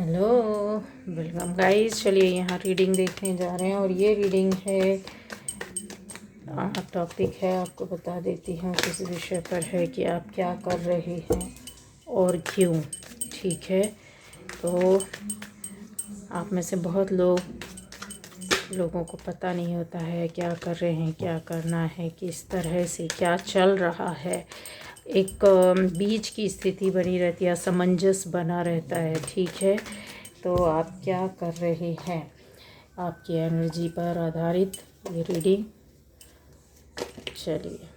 Hello, welcome guys. चलिए यहाँ reading देखने जा रहे हैं और ये रीडिंग है, टॉपिक है, आपको बता देती हूँ किस विषय पर है कि आप क्या कर रहे हैं और क्यों। ठीक है, तो आप में से बहुत लोगों को पता नहीं होता है क्या कर रहे हैं, क्या करना है, किस तरह से क्या चल रहा है। एक बीच की स्थिति बनी रहती है, असमंजस बना रहता है। ठीक है, तो आप क्या कर रहे हैं, आपकी एनर्जी पर आधारित ये रीडिंग। चलिए,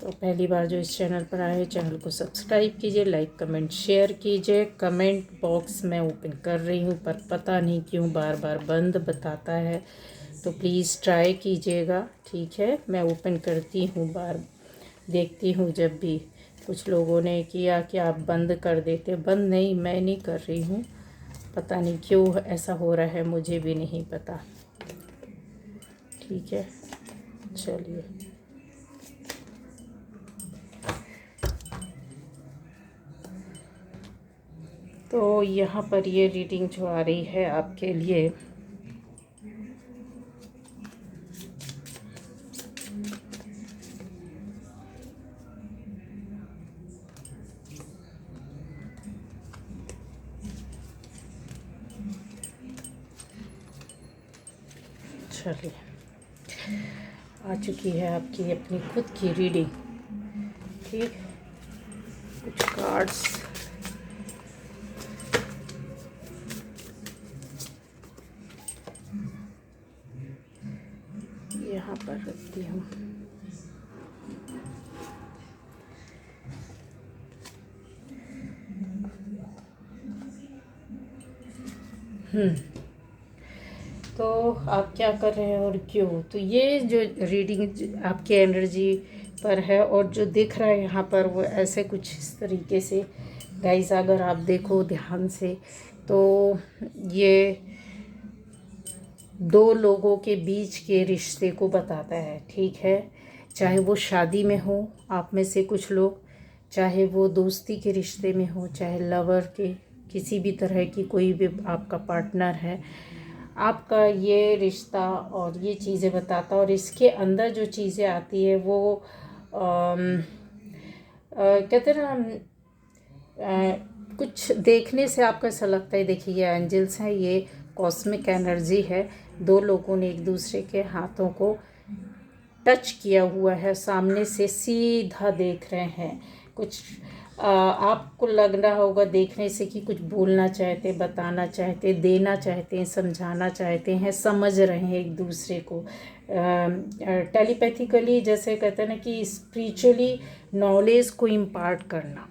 तो पहली बार जो इस चैनल पर आए, चैनल को सब्सक्राइब कीजिए, लाइक कमेंट शेयर कीजिए। कमेंट बॉक्स में ओपन कर रही हूँ पर पता नहीं क्यों बार बार बंद बताता है, तो प्लीज़ ट्राई कीजिएगा। ठीक है, मैं ओपन करती हूँ, बार देखती हूँ। जब भी कुछ लोगों ने किया कि आप बंद कर देते, बंद नहीं, मैं नहीं कर रही हूँ। पता नहीं क्यों ऐसा हो रहा है, मुझे भी नहीं पता। ठीक है, चलिए। तो यहाँ पर ये रीडिंग जो आ रही है आपके लिए, चलिए, आ चुकी है आपकी अपनी खुद की रीडिंग। ठीक, कुछ कार्ड्स यहाँ पर रखती हूँ। तो आप क्या कर रहे हैं और क्यों। तो ये जो रीडिंग आपकी एनर्जी पर है और जो दिख रहा है यहाँ पर, वो ऐसे कुछ इस तरीके से गाइस, अगर आप देखो ध्यान से तो ये दो लोगों के बीच के रिश्ते को बताता है। ठीक है, चाहे वो शादी में हो आप में से कुछ लोग, चाहे वो दोस्ती के रिश्ते में हो, चाहे लवर के, किसी भी तरह की कोई भी आपका पार्टनर है, आपका ये रिश्ता और ये चीज़ें बताता। और इसके अंदर जो चीज़ें आती है वो कहते हैं ना, कुछ देखने से आपको ऐसा लगता है, देखिए ये एंजल्स हैं, ये कॉस्मिक एनर्जी है। दो लोगों ने एक दूसरे के हाथों को टच किया हुआ है, सामने से सीधा देख रहे हैं। कुछ आपको लग रहा होगा देखने से कि कुछ बोलना चाहते, बताना चाहते, देना चाहते हैं, समझाना चाहते हैं, समझ रहे हैं एक दूसरे को टेलीपैथिकली, जैसे कहते हैं ना कि स्पिरिचुअली नॉलेज को इम्पार्ट करना।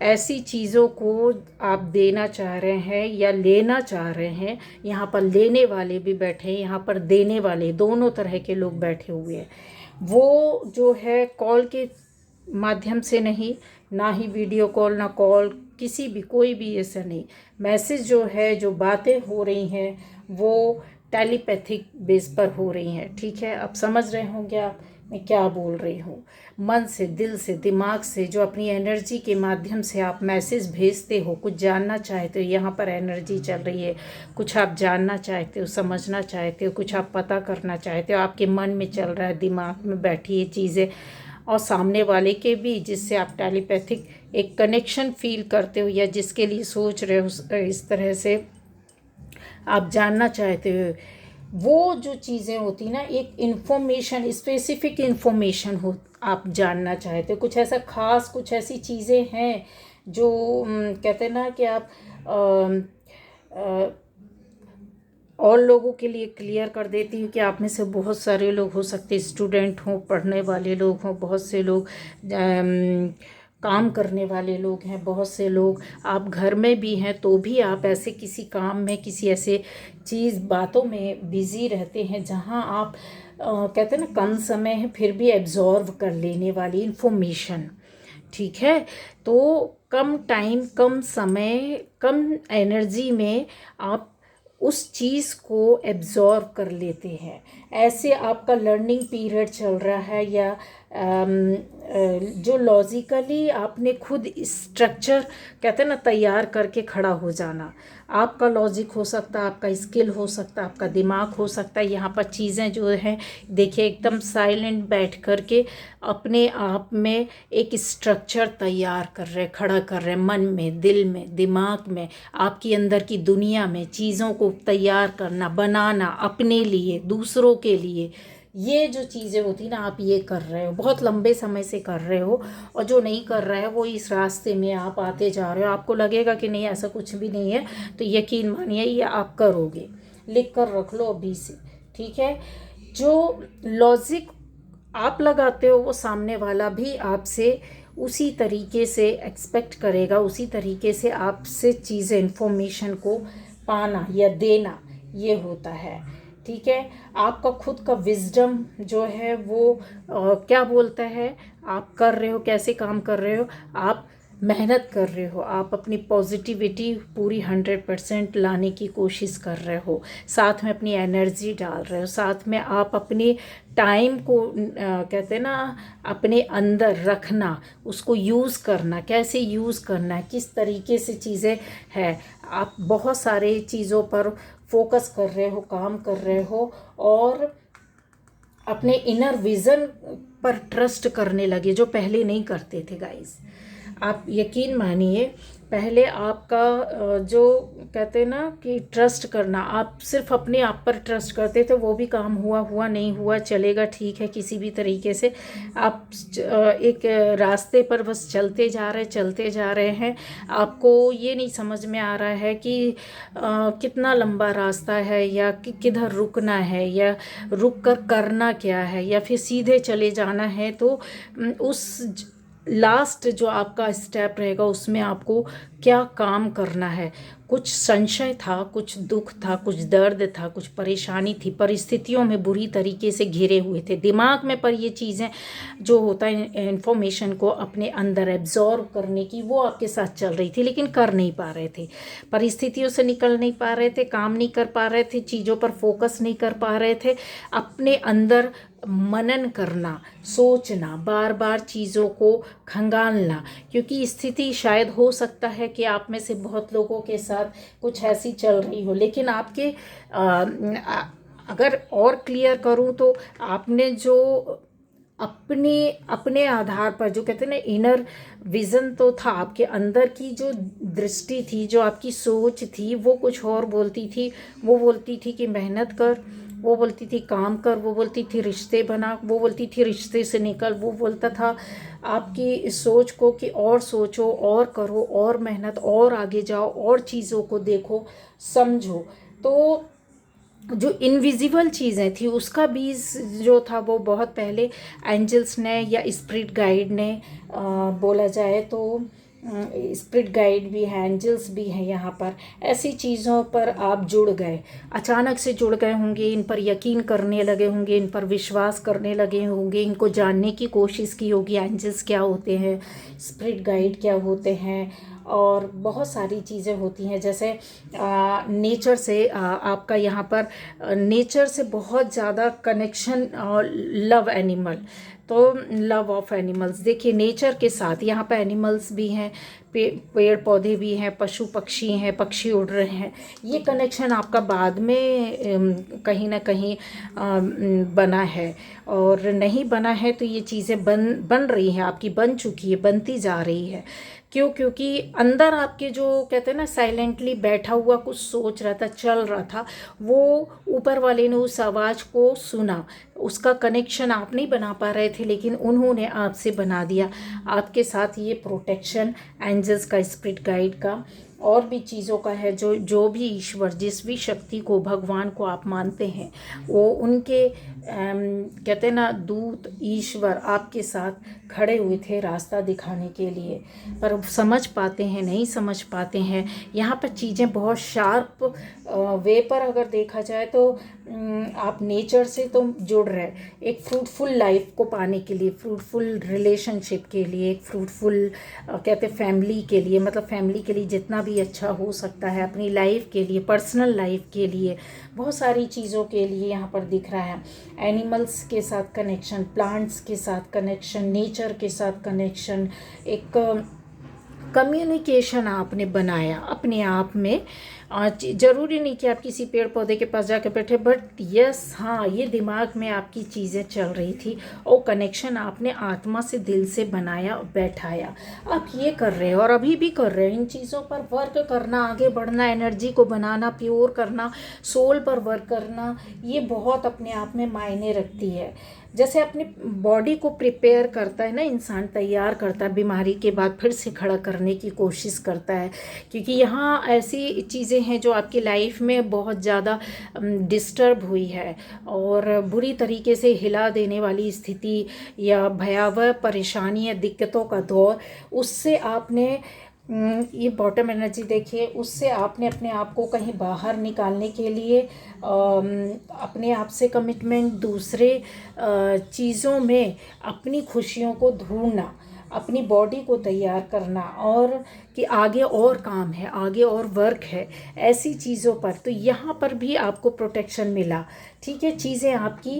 ऐसी चीज़ों को आप देना चाह रहे हैं या लेना चाह रहे हैं। यहाँ पर लेने वाले भी बैठे हैं, यहाँ पर देने वाले, दोनों तरह के लोग बैठे हुए हैं। वो जो है कॉल के माध्यम से नहीं, ना ही वीडियो कॉल, ना कॉल, किसी भी कोई भी ऐसा नहीं। मैसेज जो है, जो बातें हो रही हैं वो टेलीपैथिक बेस पर हो रही हैं। ठीक है, अब समझ रहे होंगे आप मैं क्या बोल रही हूँ। मन से, दिल से, दिमाग से, जो अपनी एनर्जी के माध्यम से आप मैसेज भेजते हो, कुछ जानना चाहते हो, यहाँ पर एनर्जी चल रही है, कुछ आप जानना चाहते हो, समझना चाहते हो, कुछ आप पता करना चाहते हो, आपके मन में चल रहा है, दिमाग में बैठी ये चीज़ें, और सामने वाले के भी, जिससे आप टेलीपैथिक एक कनेक्शन फील करते हो या जिसके लिए सोच रहे हो, इस तरह से आप जानना चाहते हो। वो जो चीज़ें होती ना, एक इन्फॉर्मेशन, स्पेसिफिक इन्फॉर्मेशन हो, आप जानना चाहते हो, कुछ ऐसा खास, कुछ ऐसी चीज़ें हैं जो कहते हैं ना कि आप और लोगों के लिए क्लियर कर देती हूँ कि आप में से बहुत सारे लोग हो सकते, स्टूडेंट हों, पढ़ने वाले लोग हों, बहुत से लोग काम करने वाले लोग हैं, बहुत से लोग आप घर में भी हैं तो भी आप ऐसे किसी काम में, किसी ऐसे चीज़, बातों में बिज़ी रहते हैं जहाँ आप कहते हैं ना कम समय है फिर भी एब्जॉर्व कर लेने वाली इन्फॉर्मेशन। ठीक है, तो कम टाइम, कम समय, कम एनर्जी में आप उस चीज़ को एब्जॉर्व कर लेते हैं। ऐसे आपका लर्निंग पीरियड चल रहा है, या जो लॉजिकली आपने खुद स्ट्रक्चर कहते हैं ना तैयार करके खड़ा हो जाना। आपका लॉजिक हो सकता है, आपका स्किल हो सकता है, आपका दिमाग हो सकता है। यहाँ पर चीज़ें जो हैं देखिए एकदम साइलेंट बैठ कर के अपने आप में एक स्ट्रक्चर तैयार कर रहे, खड़ा कर रहे, मन में, दिल में, दिमाग में, आपकी अंदर की दुनिया में चीज़ों को तैयार करना, बनाना अपने लिए, दूसरों के लिए। ये जो चीज़ें होती ना, आप ये कर रहे हो, बहुत लंबे समय से कर रहे हो। और जो नहीं कर रहा है वो इस रास्ते में आप आते जा रहे हो। आपको लगेगा कि नहीं ऐसा कुछ भी नहीं है, तो यकीन मानिए ये आप करोगे। लिख कर रख लो अभी से, ठीक है। जो लॉजिक आप लगाते हो वो सामने वाला भी आपसे उसी तरीके से एक्सपेक्ट करेगा, उसी तरीके से आपसे चीज़ें, इन्फॉर्मेशन को पाना या देना, ये होता है, ठीक है। आपका खुद का विजडम जो है वो क्या बोलता है, आप कर रहे हो, कैसे काम कर रहे हो, आप मेहनत कर रहे हो, आप अपनी पॉजिटिविटी पूरी 100% लाने की कोशिश कर रहे हो, साथ में अपनी एनर्जी डाल रहे हो, साथ में आप अपनी टाइम को कहते हैं ना अपने अंदर रखना, उसको यूज़ करना, कैसे यूज़ करना है, किस तरीके से चीज़ें हैं। आप बहुत सारे चीज़ों पर फोकस कर रहे हो, काम कर रहे हो, और अपने इनर विज़न पर ट्रस्ट करने लगे, जो पहले नहीं करते थे गाइस। आप यकीन मानिए, पहले आपका जो कहते हैं ना कि ट्रस्ट करना, आप सिर्फ अपने आप पर ट्रस्ट करते थे, वो भी काम हुआ हुआ, नहीं हुआ चलेगा, ठीक है, किसी भी तरीके से आप एक रास्ते पर बस चलते जा रहे हैं। आपको ये नहीं समझ में आ रहा है कि कितना लंबा रास्ता है, या किधर रुकना है, या रुक कर करना क्या है, या फिर सीधे चले जाना है। तो उस लास्ट जो आपका स्टेप रहेगा उसमें आपको क्या काम करना है। कुछ संशय था, कुछ दुख था, कुछ दर्द था, कुछ परेशानी थी, परिस्थितियों में बुरी तरीके से घिरे हुए थे दिमाग में, पर ये चीज़ें जो होता है इन्फॉर्मेशन को अपने अंदर एब्जॉर्व करने की, वो आपके साथ चल रही थी, लेकिन कर नहीं पा रहे थे, परिस्थितियों से निकल नहीं पा रहे थे, काम नहीं कर पा रहे थे, चीज़ों पर फोकस नहीं कर पा रहे थे। अपने अंदर मनन करना, सोचना, बार बार चीज़ों को खंगालना, क्योंकि स्थिति शायद हो सकता है कि आप में से बहुत लोगों के साथ कुछ ऐसी चल रही हो, लेकिन आपके अगर और क्लियर करूं तो आपने जो अपने अपने आधार पर, जो कहते हैं ना इनर विज़न तो था, आपके अंदर की जो दृष्टि थी, जो आपकी सोच थी, वो कुछ और बोलती थी। वो बोलती थी कि मेहनत कर, वो बोलती थी काम कर, वो बोलती थी रिश्ते बना, वो बोलती थी रिश्ते से निकल, वो बोलता था आपकी सोच को कि और सोचो, और करो, और मेहनत, और आगे जाओ, और चीज़ों को देखो, समझो। तो जो इनविजिबल चीज़ें थी उसका बीज जो था वो बहुत पहले एंजल्स ने या स्पिरिट गाइड ने बोला जाए तो स्पिरिट गाइड भी है, एंजल्स भी हैं यहाँ पर। ऐसी चीज़ों पर आप जुड़ गए, अचानक से जुड़ गए होंगे, इन पर यकीन करने लगे होंगे, इन पर विश्वास करने लगे होंगे, इनको जानने की कोशिश की होगी, एंजल्स क्या होते हैं, स्पिरिट गाइड क्या होते हैं, और बहुत सारी चीज़ें होती हैं। जैसे नेचर से आपका यहाँ पर नेचर से बहुत ज़्यादा कनेक्शन, लव एनिमल, तो लव ऑफ एनिमल्स, देखिए नेचर के साथ यहाँ पर एनिमल्स भी हैं, पेड़ पौधे भी हैं, पशु पक्षी हैं, पक्षी उड़ रहे हैं। ये कनेक्शन आपका बाद में कहीं ना कहीं बना है, और नहीं बना है तो ये चीज़ें बन रही हैं, आपकी बन चुकी है, बनती जा रही है। क्यों? क्योंकि अंदर आपके जो कहते हैं ना साइलेंटली बैठा हुआ कुछ सोच रहा था, चल रहा था, वो ऊपर वाले ने उस आवाज़ को सुना, उसका कनेक्शन आप नहीं बना पा रहे थे, लेकिन उन्होंने आपसे बना दिया। आपके साथ ये प्रोटेक्शन एंजल्स का, स्पिरिट गाइड का, और भी चीज़ों का है, जो भी ईश्वर, जिस भी शक्ति को, भगवान को आप मानते हैं, वो उनके कहते हैं ना, दूत ईश्वर आपके साथ खड़े हुए थे रास्ता दिखाने के लिए, पर समझ पाते हैं नहीं समझ पाते हैं। यहाँ पर चीज़ें बहुत शार्प वे पर अगर देखा जाए तो आप नेचर से तो जुड़ रहे, एक फ्रूटफुल लाइफ को पाने के लिए, फ्रूटफुल रिलेशनशिप के लिए, एक फ्रूटफुल कहते फैमिली के लिए, मतलब फैमिली के लिए जितना भी अच्छा हो सकता है, अपनी लाइफ के लिए, पर्सनल लाइफ के लिए, बहुत सारी चीज़ों के लिए यहाँ पर दिख रहा है। एनिमल्स के साथ कनेक्शन, प्लांट्स के साथ कनेक्शन, नेचर के साथ कनेक्शन, एक कम्युनिकेशन आपने बनाया अपने आप में। ज़रूरी नहीं कि आप किसी पेड़ पौधे के पास जाकर बैठे, बट यस हाँ, ये दिमाग में आपकी चीज़ें चल रही थी और कनेक्शन आपने आत्मा से, दिल से बनाया, बैठाया। आप ये कर रहे हो और अभी भी कर रहे हो। इन चीज़ों पर वर्क करना, आगे बढ़ना, एनर्जी को बनाना, प्योर करना, सोल पर वर्क करना, ये बहुत अपने आप में मायने रखती है। जैसे अपनी बॉडी को प्रिपेयर करता है ना इंसान, तैयार करता है, बीमारी के बाद फिर से खड़ा करने की कोशिश करता है, क्योंकि यहाँ ऐसी चीज़ें हैं जो आपकी लाइफ में बहुत ज़्यादा डिस्टर्ब हुई है और बुरी तरीके से हिला देने वाली स्थिति या भयावह परेशानी या दिक्कतों का दौर, उससे आपने ये बॉटम एनर्जी देखिए, उससे आपने अपने आप को कहीं बाहर निकालने के लिए अपने आप से कमिटमेंट, दूसरे चीज़ों में अपनी खुशियों को ढूंढना, अपनी बॉडी को तैयार करना, और कि आगे और काम है, आगे और वर्क है, ऐसी चीज़ों पर। तो यहाँ पर भी आपको प्रोटेक्शन मिला, ठीक है। चीज़ें आपकी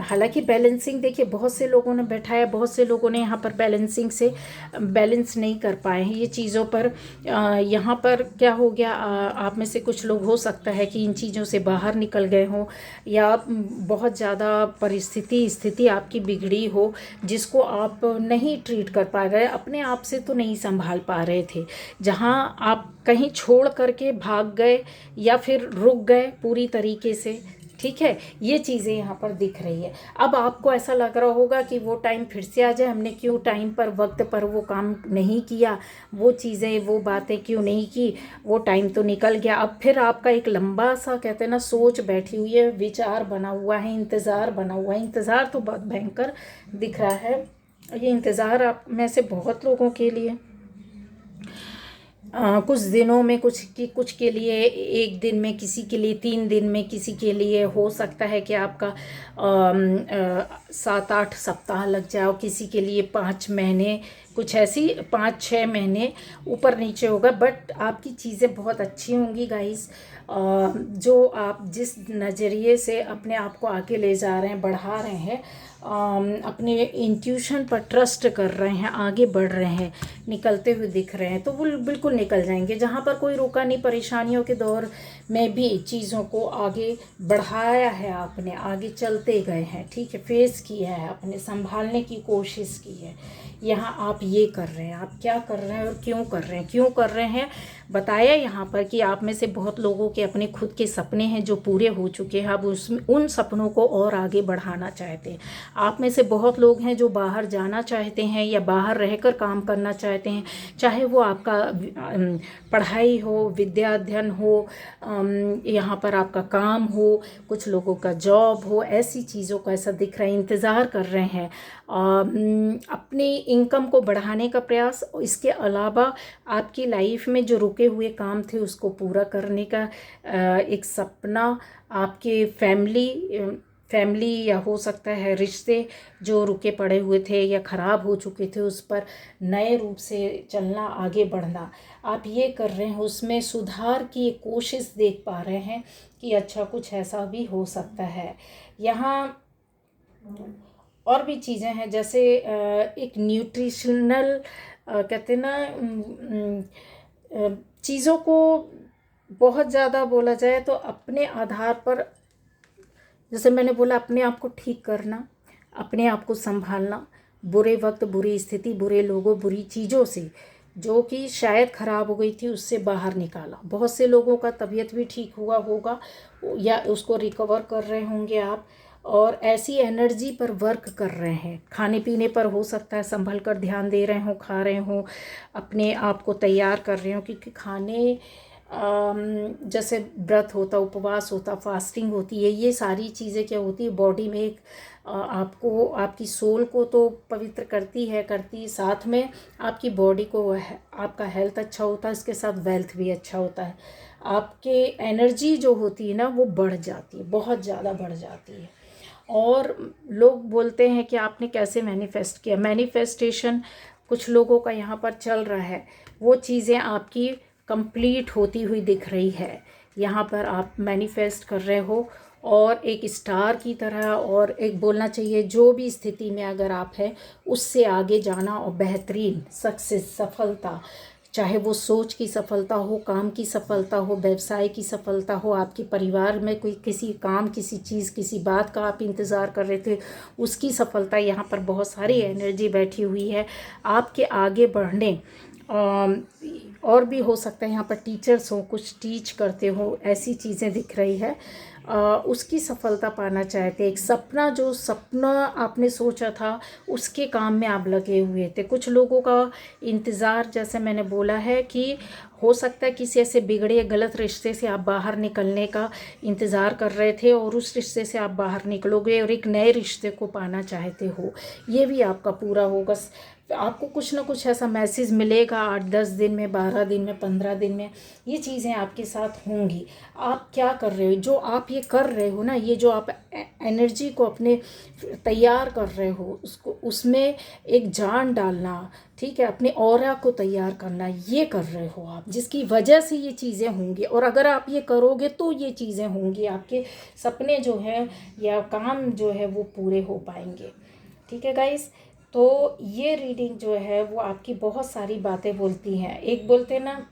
हालांकि बैलेंसिंग देखिए, बहुत से लोगों ने बैठाया, बहुत से लोगों ने यहाँ पर बैलेंसिंग से बैलेंस नहीं कर पाए हैं ये चीज़ों पर। यहाँ पर क्या हो गया, आप में से कुछ लोग हो सकता है कि इन चीज़ों से बाहर निकल गए हों, या बहुत ज़्यादा स्थिति आपकी बिगड़ी हो, जिसको आप नहीं ट्रीट कर पा रहे, अपने आप से तो नहीं संभाल पा रहे थे। जहाँ आप कहीं छोड़ करके भाग गए या फिर रुक गए पूरी तरीके से, ठीक है, ये चीज़ें यहाँ पर दिख रही है। अब आपको ऐसा लग रहा होगा कि वो टाइम फिर से आ जाए, हमने क्यों टाइम पर, वक्त पर वो काम नहीं किया, वो चीज़ें, वो बातें क्यों नहीं की, वो टाइम तो निकल गया। अब फिर आपका एक लंबा सा, कहते हैं ना, सोच बैठी हुई है, विचार बना हुआ है, इंतज़ार बना हुआ है। इंतज़ार तो बहुत भयंकर दिख रहा है। ये इंतज़ार आप में से बहुत लोगों के लिए कुछ दिनों में, कुछ के लिए 1 दिन में, किसी के लिए 3 दिन में, किसी के लिए हो सकता है कि आपका 7-8 सप्ताह लग जाए, और किसी के लिए 5 महीने, कुछ ऐसी 5-6 महीने ऊपर नीचे होगा। बट आपकी चीज़ें बहुत अच्छी होंगी गाइस। जो आप जिस नज़रिए से अपने आप को आगे ले जा रहे हैं, बढ़ा रहे हैं, अपने इंट्यूशन पर ट्रस्ट कर रहे हैं, आगे बढ़ रहे हैं, निकलते हुए दिख रहे हैं, तो वो बिल्कुल निकल जाएंगे। जहाँ पर कोई रुका नहीं, परेशानियों के दौर में भी चीज़ों को आगे बढ़ाया है आपने, आगे चलते गए हैं, ठीक है, फेस किया है, अपने संभालने की कोशिश की है। यहाँ आप ये कर रहे हैं, आप क्या कर रहे हैं और क्यों कर रहे हैं, क्यों कर रहे हैं बताया यहाँ पर कि आप में से बहुत लोगों के अपने खुद के सपने हैं जो पूरे हो चुके हैं, अब उसमें उन सपनों को और आगे बढ़ाना चाहते हैं। आप में से बहुत लोग हैं जो बाहर जाना चाहते हैं या बाहर रहकर काम करना चाहते हैं, चाहे वो आपका पढ़ाई हो, विद्या अध्ययन हो, यहाँ पर आपका काम हो, कुछ लोगों का जॉब हो, ऐसी चीज़ों का ऐसा दिख रहा है, इंतज़ार कर रहे हैं अपनी इनकम को बढ़ाने का प्रयास। इसके अलावा आपकी लाइफ में जो रुके हुए काम थे उसको पूरा करने का एक सपना, आपके फैमिली या हो सकता है रिश्ते जो रुके पड़े हुए थे या ख़राब हो चुके थे, उस पर नए रूप से चलना, आगे बढ़ना, आप ये कर रहे हैं। उसमें सुधार की एक कोशिश देख पा रहे हैं कि अच्छा कुछ ऐसा भी हो सकता है। यहाँ और भी चीज़ें हैं, जैसे एक न्यूट्रिशनल कहते हैं ना, चीज़ों को बहुत ज़्यादा बोला जाए तो अपने आधार पर, जैसे मैंने बोला, अपने आप को ठीक करना, अपने आप को संभालना, बुरे वक्त, बुरी स्थिति, बुरे लोगों, बुरी चीज़ों से जो कि शायद ख़राब हो गई थी, उससे बाहर निकाला। बहुत से लोगों का तबीयत भी ठीक हुआ होगा या उसको रिकवर कर रहे होंगे आप, और ऐसी एनर्जी पर वर्क कर रहे हैं। खाने पीने पर हो सकता है संभल कर ध्यान दे रहे हो, खा रहे हो, अपने आप को तैयार कर रहे हो, क्योंकि खाने जैसे व्रत होता, उपवास होता, फास्टिंग होती है, ये सारी चीज़ें क्या होती है बॉडी में एक आपको, आपकी सोल को तो पवित्र करती साथ में आपकी बॉडी को आपका हेल्थ अच्छा होता है, इसके साथ वेल्थ भी अच्छा होता है। आपके एनर्जी जो होती है ना वो बढ़ जाती है, बहुत ज़्यादा बढ़ जाती है। और लोग बोलते हैं कि आपने कैसे मैनिफेस्ट किया। मैनिफेस्टेशन कुछ लोगों का यहाँ पर चल रहा है, वो चीज़ें आपकी कंप्लीट होती हुई दिख रही है। यहाँ पर आप मैनिफेस्ट कर रहे हो और एक स्टार की तरह, और एक बोलना चाहिए जो भी स्थिति में अगर आप हैं उससे आगे जाना और बेहतरीन सक्सेस, सफलता, चाहे वो सोच की सफलता हो, काम की सफलता हो, व्यवसाय की सफलता हो, आपके परिवार में कोई किसी काम, किसी चीज़, किसी बात का आप इंतज़ार कर रहे थे, उसकी सफलता, यहाँ पर बहुत सारी एनर्जी बैठी हुई है आपके आगे बढ़ने। और भी हो सकता है यहाँ पर टीचर्स हो, कुछ टीच करते हो, ऐसी चीज़ें दिख रही है। उसकी सफलता पाना चाहते, एक सपना, जो सपना आपने सोचा था उसके काम में आप लगे हुए थे। कुछ लोगों का इंतज़ार, जैसे मैंने बोला है कि हो सकता है किसी ऐसे बिगड़े गलत रिश्ते से आप बाहर निकलने का इंतज़ार कर रहे थे और उस रिश्ते से आप बाहर निकलोगे और एक नए रिश्ते को पाना चाहते हो, ये भी आपका पूरा होगा। आपको कुछ ना कुछ ऐसा मैसेज मिलेगा 8-10 दिन में, 12 दिन में, 15 दिन में, ये चीज़ें आपके साथ होंगी। आप क्या कर रहे हो, जो आप ये कर रहे हो ना, ये जो आप एनर्जी को अपने तैयार कर रहे हो, उसको, उसमें एक जान डालना, ठीक है, अपने ऑरा को तैयार करना, ये कर रहे हो आप, जिसकी वजह से ये चीज़ें होंगी। और अगर आप ये करोगे तो ये चीज़ें होंगी, आपके सपने जो हैं या काम जो है वो पूरे हो पाएंगे। ठीक है गाइस, तो ये रीडिंग जो है वो आपकी बहुत सारी बातें बोलती हैं। एक बोलते हैं ना,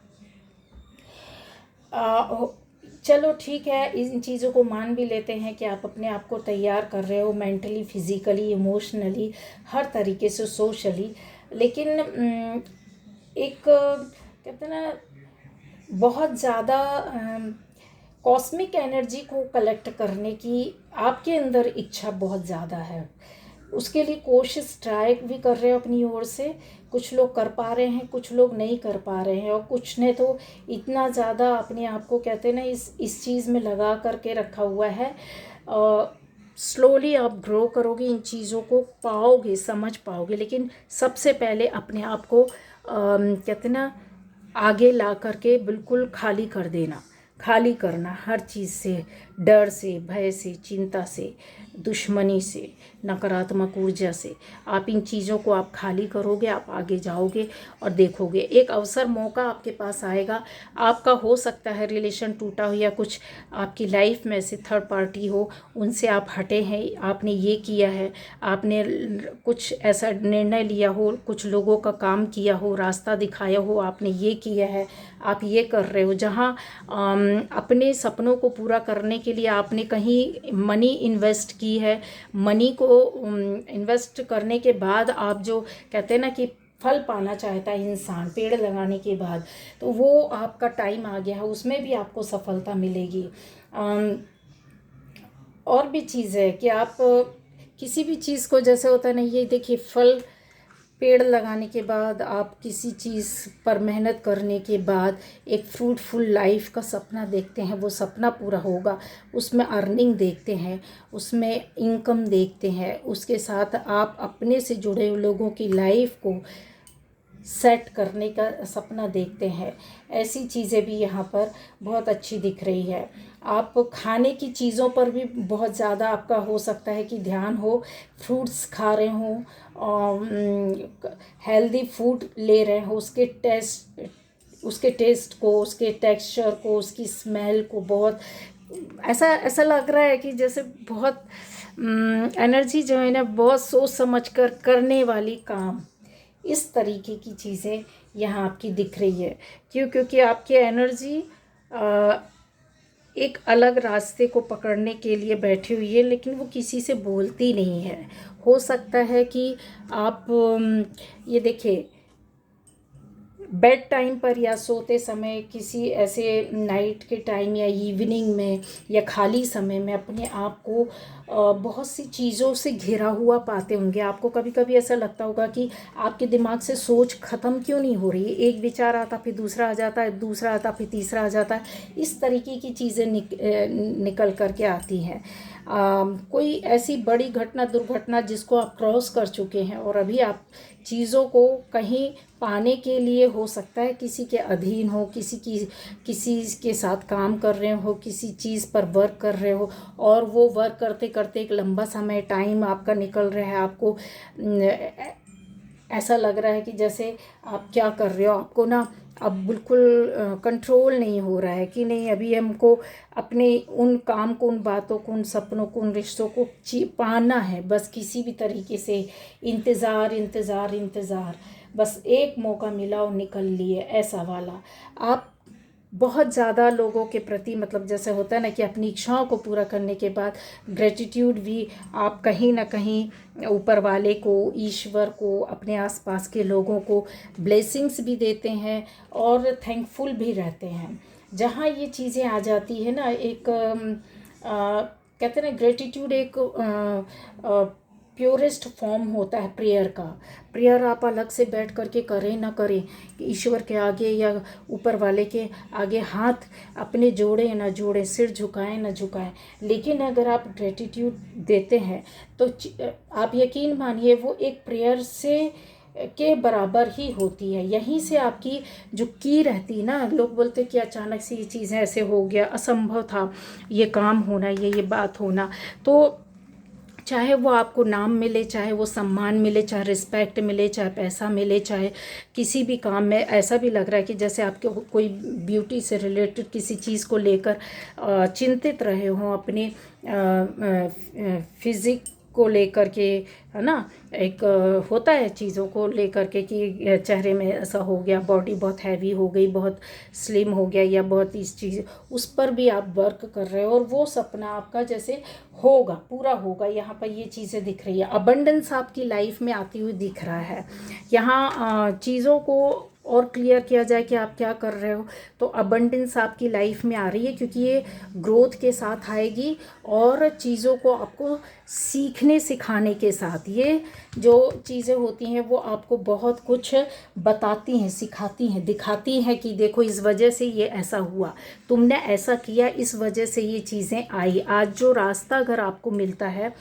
चलो ठीक है, इन चीज़ों को मान भी लेते हैं कि आप अपने आप को तैयार कर रहे हो मेंटली, फिज़िकली, इमोशनली, हर तरीके से, सोशली, लेकिन एक कहते हैं ना, बहुत ज़्यादा कॉस्मिक एनर्जी को कलेक्ट करने की आपके अंदर इच्छा बहुत ज़्यादा है। उसके लिए कोशिश ट्राई भी कर रहे हो अपनी ओर से। कुछ लोग कर पा रहे हैं, कुछ लोग नहीं कर पा रहे हैं, और कुछ ने तो इतना ज़्यादा अपने आप को, कहते हैं ना, इस चीज़ में लगा करके रखा हुआ है। स्लोली आप ग्रो करोगे, इन चीज़ों को पाओगे, समझ पाओगे, लेकिन सबसे पहले अपने आप को कहते हैं ना, आगे ला करके बिल्कुल खाली कर देना, खाली करना हर चीज़ से, डर से, भय से, चिंता से, दुश्मनी से, नकारात्मक ऊर्जा से। आप इन चीज़ों को आप खाली करोगे, आप आगे जाओगे और देखोगे एक अवसर, मौका आपके पास आएगा। आपका हो सकता है रिलेशन टूटा हो, या कुछ आपकी लाइफ में ऐसे थर्ड पार्टी हो, उनसे आप हटे हैं, आपने ये किया है, आपने कुछ ऐसा निर्णय लिया हो, कुछ लोगों का काम किया हो, रास्ता दिखाया हो, आपने ये किया है, आप ये कर रहे हो। जहाँ अपने सपनों को पूरा करने के लिए आपने कहीं मनी इन्वेस्ट की है, मनी को इन्वेस्ट करने के बाद आप जो कहते हैं ना कि फल पाना चाहता है इंसान पेड़ लगाने के बाद, तो वो आपका टाइम आ गया है, उसमें भी आपको सफलता मिलेगी। और भी चीज़ है कि आप किसी भी चीज़ को, जैसे होता है ना, ये देखिए, फल पेड़ लगाने के बाद, आप किसी चीज़ पर मेहनत करने के बाद एक फ्रूटफुल लाइफ का सपना देखते हैं, वो सपना पूरा होगा, उसमें अर्निंग देखते हैं, उसमें इनकम देखते हैं, उसके साथ आप अपने से जुड़े हुए लोगों की लाइफ को सेट करने का सपना देखते हैं। ऐसी चीज़ें भी यहाँ पर बहुत अच्छी दिख रही है। आप खाने की चीज़ों पर भी बहुत ज़्यादा आपका हो सकता है कि ध्यान हो, फ्रूट्स खा रहे हों, हेल्दी फूड ले रहे हो, उसके टेस्ट को, उसके टेक्सचर को, उसकी स्मेल को, बहुत ऐसा ऐसा लग रहा है कि जैसे बहुत एनर्जी जो है ना, बहुत सोच समझ कर करने वाली काम, इस तरीके की चीज़ें यहाँ आपकी दिख रही है। क्योंकि आपकी एनर्जी एक अलग रास्ते को पकड़ने के लिए बैठी हुई है, लेकिन वो किसी से बोलती नहीं है। हो सकता है कि आप ये देखिए, बेड टाइम पर या सोते समय किसी ऐसे नाइट के टाइम या इवनिंग में या खाली समय में अपने आप को बहुत सी चीज़ों से घिरा हुआ पाते होंगे। आपको कभी कभी ऐसा लगता होगा कि आपके दिमाग से सोच ख़त्म क्यों नहीं हो रही है, एक विचार आता फिर दूसरा आ जाता है, दूसरा आता फिर तीसरा आ जाता है, इस तरीके की चीज़ें निकल कर के आती हैं। कोई ऐसी बड़ी घटना दुर्घटना जिसको आप क्रॉस कर चुके हैं और अभी आप चीज़ों को कहीं पाने के लिए, हो सकता है किसी के अधीन हो, किसी के साथ काम कर रहे हो, किसी चीज़ पर वर्क कर रहे हो और वो वर्क करते करते एक लंबा समय टाइम आपका निकल रहा है, आपको ऐसा लग रहा है कि जैसे आप क्या कर रहे हो, आपको ना अब बिल्कुल कंट्रोल नहीं हो रहा है कि नहीं अभी हमको अपने उन काम को, उन बातों को, उन सपनों को, उन रिश्तों को पाना है, बस किसी भी तरीके से इंतज़ार इंतज़ार इंतज़ार, बस एक मौका मिला और निकल लिए, ऐसा वाला। आप बहुत ज़्यादा लोगों के प्रति, मतलब जैसे होता है ना कि अपनी इच्छाओं को पूरा करने के बाद ग्रेटिट्यूड भी आप कहीं ना कहीं ऊपर वाले को, ईश्वर को, अपने आसपास के लोगों को ब्लेसिंग्स भी देते हैं और थैंकफुल भी रहते हैं। जहाँ ये चीज़ें आ जाती है ना, एक कहते हैं ना ग्रेटिट्यूड एक प्योरेस्ट फॉर्म होता है प्रेयर का। प्रेयर आप अलग से बैठ करके करें ना करें, ईश्वर के आगे या ऊपर वाले के आगे हाथ अपने जोड़ें ना जोड़ें, सिर झुकाएं ना झुकाएं, लेकिन अगर आप ग्रेटिट्यूड देते हैं तो आप यकीन मानिए वो एक प्रेयर से के बराबर ही होती है। यहीं से आपकी जो की रहती ना, लोग बोलते कि अचानक से ये चीज़ें ऐसे हो गया, असंभव था ये काम होना, ये बात होना। तो चाहे वो आपको नाम मिले, चाहे वो सम्मान मिले, चाहे रिस्पेक्ट मिले, चाहे पैसा मिले, चाहे किसी भी काम में ऐसा भी लग रहा है कि जैसे आपके कोई ब्यूटी से रिलेटेड किसी चीज़ को लेकर चिंतित रहे हों, अपने फिज़िक को लेकर के, है ना, एक होता है चीज़ों को लेकर के कि चेहरे में ऐसा हो गया, बॉडी बहुत हैवी हो गई, बहुत स्लिम हो गया, या बहुत इस चीज़, उस पर भी आप वर्क कर रहे हो और वो सपना आपका जैसे होगा, पूरा होगा। यहाँ पर ये चीज़ें दिख रही है, अबंडेंस आपकी लाइफ में आती हुई दिख रहा है। यहाँ चीज़ों को और क्लियर किया जाए कि आप क्या कर रहे हो, तो अबंडेंस आपकी लाइफ में आ रही है क्योंकि ये ग्रोथ के साथ आएगी और चीज़ों को आपको सीखने सिखाने के साथ, ये जो चीज़ें होती हैं वो आपको बहुत कुछ बताती हैं, सिखाती हैं, दिखाती हैं कि देखो इस वजह से ये ऐसा हुआ, तुमने ऐसा किया, इस वजह से ये चीज़ें आई। आज जो रास्ता अगर आपको मिलता है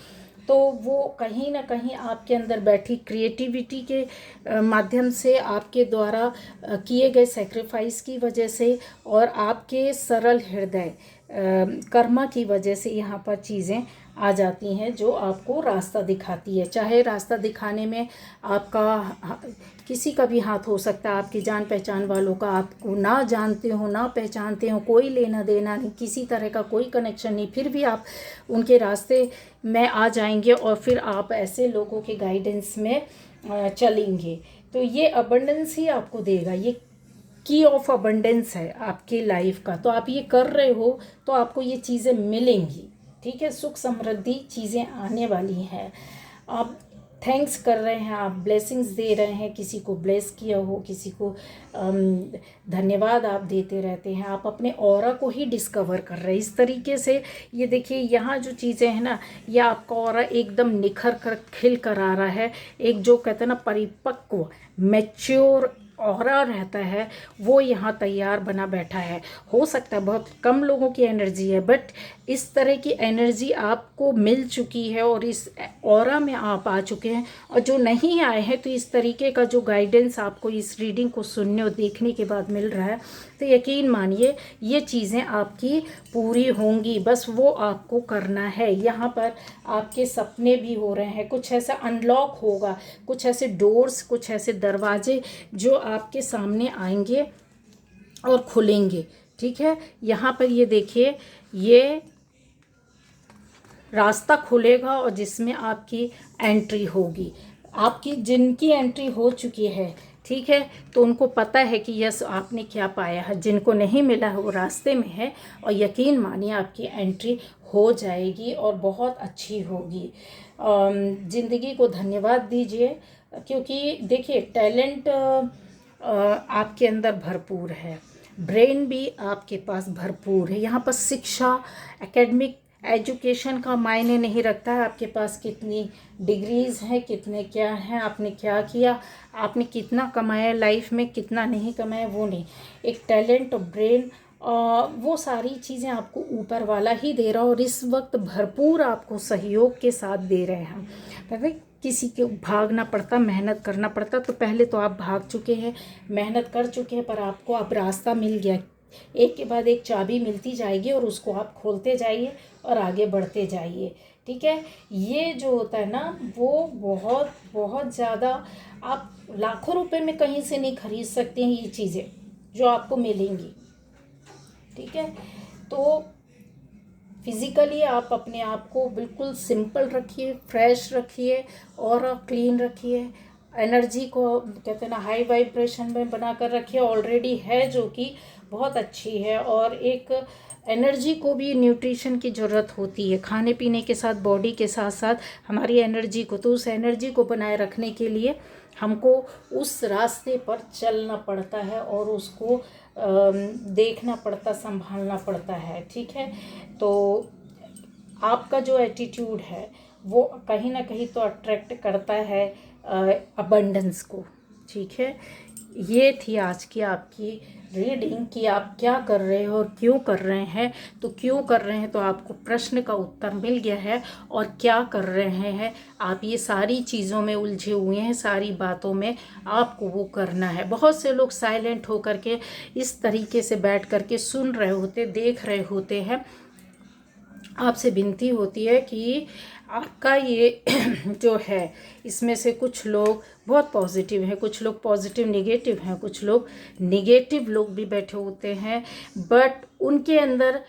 तो वो कहीं ना कहीं आपके अंदर बैठी क्रिएटिविटी के माध्यम से, आपके द्वारा किए गए सेक्रीफाइस की वजह से और आपके सरल हृदय कर्मा की वजह से यहाँ पर चीज़ें आ जाती हैं जो आपको रास्ता दिखाती है। चाहे रास्ता दिखाने में आपका किसी का भी हाथ हो सकता है, आपकी जान पहचान वालों का, आपको ना जानते हो ना पहचानते हो, कोई लेना देना नहीं, किसी तरह का कोई कनेक्शन नहीं, फिर भी आप उनके रास्ते में आ जाएंगे और फिर आप ऐसे लोगों के गाइडेंस में चलेंगे। तो ये अबंडेंस ही आपको देगा, ये की ऑफ अबंडेंस है आपकी लाइफ का। तो आप ये कर रहे हो तो आपको ये चीज़ें मिलेंगी, ठीक है, सुख समृद्धि चीज़ें आने वाली हैं। आप थैंक्स कर रहे हैं, आप ब्लेसिंग्स दे रहे हैं, किसी को ब्लेस किया हो, किसी को धन्यवाद आप देते रहते हैं, आप अपने ऑरा को ही डिस्कवर कर रहे हैं इस तरीके से। ये देखिए यहाँ जो चीज़ें हैं ना, ये आपका ऑरा एकदम निखर कर खिल कर आ रहा है। एक जो कहते हैं ना परिपक्व मैच्योर ऑरा रहता है वो यहाँ तैयार बना बैठा है। हो सकता है बहुत कम लोगों की एनर्जी है, बट इस तरह की एनर्जी आपको मिल चुकी है और इस ऑरा में आप आ चुके हैं। और जो नहीं आए हैं तो इस तरीके का जो गाइडेंस आपको इस रीडिंग को सुनने और देखने के बाद मिल रहा है, तो यकीन मानिए ये चीज़ें आपकी पूरी होंगी, बस वो आपको करना है। यहाँ पर आपके सपने भी हो रहे हैं, कुछ ऐसा अनलॉक होगा, कुछ ऐसे डोर्स, कुछ ऐसे दरवाजे जो आपके सामने आएंगे और खुलेंगे, ठीक है। यहाँ पर ये देखिए, ये रास्ता खुलेगा और जिसमें आपकी एंट्री होगी। आपकी जिनकी एंट्री हो चुकी है, ठीक है, तो उनको पता है कि यस आपने क्या पाया है। जिनको नहीं मिला है वो रास्ते में है और यकीन मानिए आपकी एंट्री हो जाएगी और बहुत अच्छी होगी। ज़िंदगी को धन्यवाद दीजिए, क्योंकि देखिए टैलेंट आपके अंदर भरपूर है, ब्रेन भी आपके पास भरपूर है। यहाँ पर शिक्षा, एकेडमिक एजुकेशन का मायने नहीं रखता है आपके पास कितनी डिग्रीज़ हैं, कितने क्या हैं, आपने क्या किया, आपने कितना कमाया लाइफ में, कितना नहीं कमाया, वो नहीं। एक टैलेंट और ब्रेन, वो सारी चीज़ें आपको ऊपर वाला ही दे रहा, और इस वक्त भरपूर आपको सहयोग के साथ दे रहे हैं। पता है, किसी के भागना पड़ता, मेहनत करना पड़ता, तो पहले तो आप भाग चुके हैं, मेहनत कर चुके हैं, पर आपको अब रास्ता मिल गया। एक के बाद एक चाबी मिलती जाएगी और उसको आप खोलते जाइए और आगे बढ़ते जाइए। ठीक है, ये जो होता है ना, वो बहुत बहुत ज़्यादा, आप लाखों रुपए में कहीं से नहीं खरीद सकते हैं ये चीज़ें जो आपको मिलेंगी। ठीक है, तो फिज़िकली आप अपने आप को बिल्कुल सिंपल रखिए, फ्रेश रखिए और क्लीन रखिए। एनर्जी को कहते हैं ना हाई वाइब्रेशन में बना कर रखिए, ऑलरेडी है जो कि बहुत अच्छी है। और एक एनर्जी को भी न्यूट्रिशन की ज़रूरत होती है, खाने पीने के साथ, बॉडी के साथ साथ हमारी एनर्जी को, तो उस एनर्जी को बनाए रखने के लिए हमको उस रास्ते पर चलना पड़ता है और उसको देखना पड़ता, संभालना पड़ता है। ठीक है, तो आपका जो एटीट्यूड है वो कहीं ना कहीं तो अट्रैक्ट करता है अबंडेंस को। ठीक है, ये थी आज की आपकी रीडिंग कि आप क्या कर रहे हो और क्यों कर रहे हैं। तो क्यों कर रहे हैं तो आपको प्रश्न का उत्तर मिल गया है, और क्या कर रहे हैं आप, ये सारी चीज़ों में उलझे हुए हैं, सारी बातों में आपको वो करना है। बहुत से लोग साइलेंट होकर के इस तरीके से बैठ करके सुन रहे होते, देख रहे होते हैं। आपसे विनती होती है कि आपका ये जो है, इसमें से कुछ लोग बहुत पॉजिटिव हैं, कुछ लोग पॉजिटिव नेगेटिव हैं, कुछ लोग नेगेटिव लोग भी बैठे होते हैं, बट उनके अंदर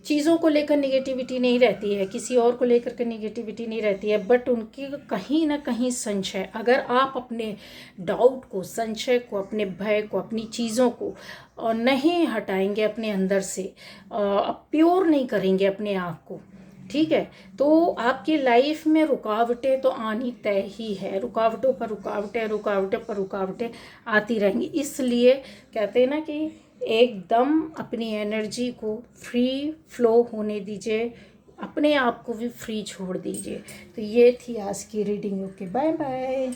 चीज़ों को लेकर नेगेटिविटी नहीं रहती है, किसी और को लेकर के नेगेटिविटी नहीं रहती है, बट उनके कहीं ना कहीं संशय, अगर आप अपने डाउट को, संशय को, अपने भय को, अपनी चीज़ों को नहीं हटाएंगे अपने अंदर से, प्योर नहीं करेंगे अपने आप को, ठीक है, तो आपकी लाइफ में रुकावटें तो आनी तय ही है, रुकावटों पर रुकावटें, रुकावटें पर रुकावटें आती रहेंगी। इसलिए कहते हैं ना कि एकदम अपनी एनर्जी को फ्री फ्लो होने दीजिए, अपने आप को भी फ्री छोड़ दीजिए। तो ये थी आज की रीडिंग। Okay, bye bye.